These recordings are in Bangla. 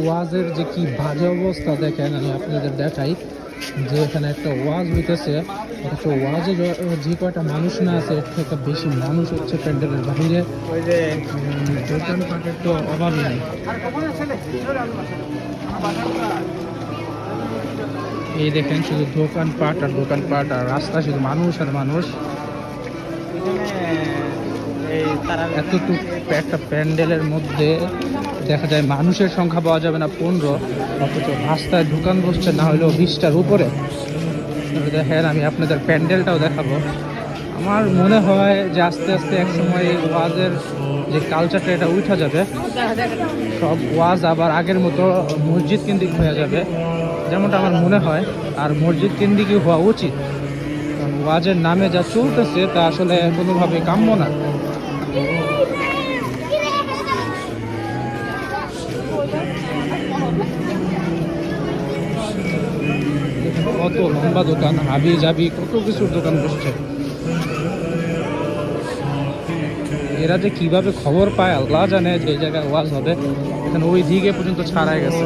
ওয়াজের যে কি বাজে অবস্থা দেখেন, আমি আপনাদের দেখাই যে এখানে একটা ওয়াজ হইতেছে, অথচ ওয়াজে যে কয়টা মানুষ না আছে এর থেকে বেশি মানুষ হচ্ছে প্যান্ডেলের বাহিরে। দোকানপাটের তো অভাবই নেই। এই দেখেন শুধু দোকানপাট আর দোকানপাট, আর রাস্তা শুধু মানুষ আর মানুষ। এতটুকু একটা প্যান্ডেলের মধ্যে দেখা যায় মানুষের সংখ্যা পাওয়া যাবে না 15, অথচ রাস্তায় দোকান বসছে না হলেও 20টার উপরে। দেখেন আমি আপনাদের প্যান্ডেলটাও দেখাবো। আমার মনে হয় যে আস্তে আস্তে একসময় এই ওয়াজের যে কালচারটা এটা উঠা যাবে, সব ওয়াজ আবার আগের মতো মসজিদ কেন্দ্রিক হয়ে যাবে, যেমনটা আমার মনে হয়। আর মসজিদ কেন্দ্রিকই হওয়া উচিত, কারণ ওয়াজের নামে যা চলতেছে তা আসলে কোনোভাবে কাম্য না। কত লম্বা দোকান, হাবি জাবি কত কিছুর দোকান বসছে। এরা যে কিভাবে খবর পায় আল্লাহ জানে যে এই জায়গায় ওয়াজ হবে, এখানে ওই দিকে পর্যন্ত ছাড়াই গেছে।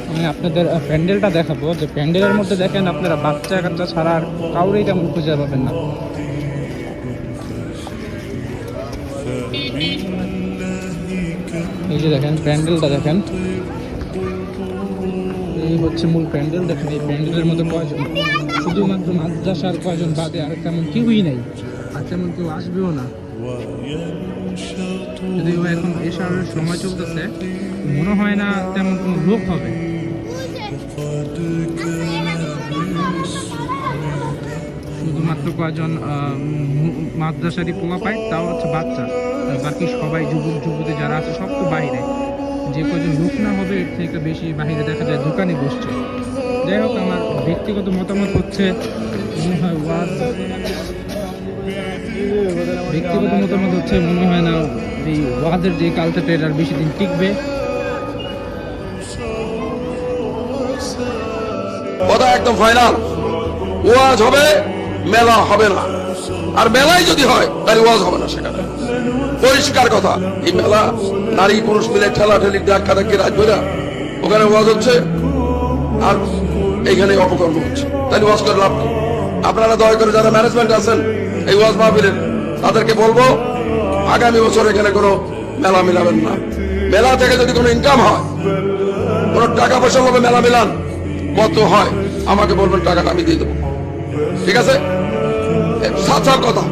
আমি আপনাদের প্যান্ডেলটা দেখাবো, যে প্যান্ডেলের মধ্যে দেখেন আপনারা বাচ্চা কাচ্চা ছাড়া আর কাউরেই তেমন খুঁজে পাবেন না। এই যে দেখেন প্যান্ডেলটা দেখেন, এই হচ্ছে মূল প্যান্ডেল। দেখেন এই প্যান্ডেলের মধ্যে কয়জন, শুধুমাত্র মাদ্রাসার কয়জন বাদে আর তেমন কেউই নেই, আর তেমন কেউ আসবেও না। যদিও এখন এশারের সময় চলতেছে, মনে হয় না তেমন কোনো লোক হবে। শুধুমাত্র কয়জন মাদ্রাসারই পোলা পায়, তাও হচ্ছে বাচ্চা, বাকি সবাই যুবক যুবতী যারা আছে সব তো বাইরে। যে কয়জন লোক না হবে এর থেকে বেশি বাহিরে দেখা যায় দোকানে বসছে। যাই হোক, আমার ব্যক্তিগত মতামত হচ্ছে মনে হয় মনে হয় না এই ওয়াজের যে কালচারটা এটার বেশি দিন টিকবে। কথা একদম ফাইনাল, ওয়াজ হবে, মেলা হবে না। আর মেলায় যদি হয় তাহলে ওয়াজ হবে না, সেখানে পরিষ্কার কথা। এই মেলা নারী পুরুষ মিলে ঠেলাঠেলি ধাক্কা ধাক্কি রাত ভরা, ওখানে ওয়াজ হচ্ছে আর এইখানে অপকর্ম হচ্ছে, তাই ওয়াজ করে লাভ নেই। আপনারা দয়া করে যারা ম্যানেজমেন্ট আছেন এই ওয়াজ মাহফিলের, তাদেরকে বলবো আগামী বছর এখানে কোনো মেলা মিলাবেন না। মেলা থেকে যদি কোনো ইনকাম হয়, কোনো টাকা পয়সা হবে, মেলা মিলান, কত হয় আমাকে বলবেন, টাকাটা আমি দিয়ে দেবো। ঠিক আছে, সাথ কথা।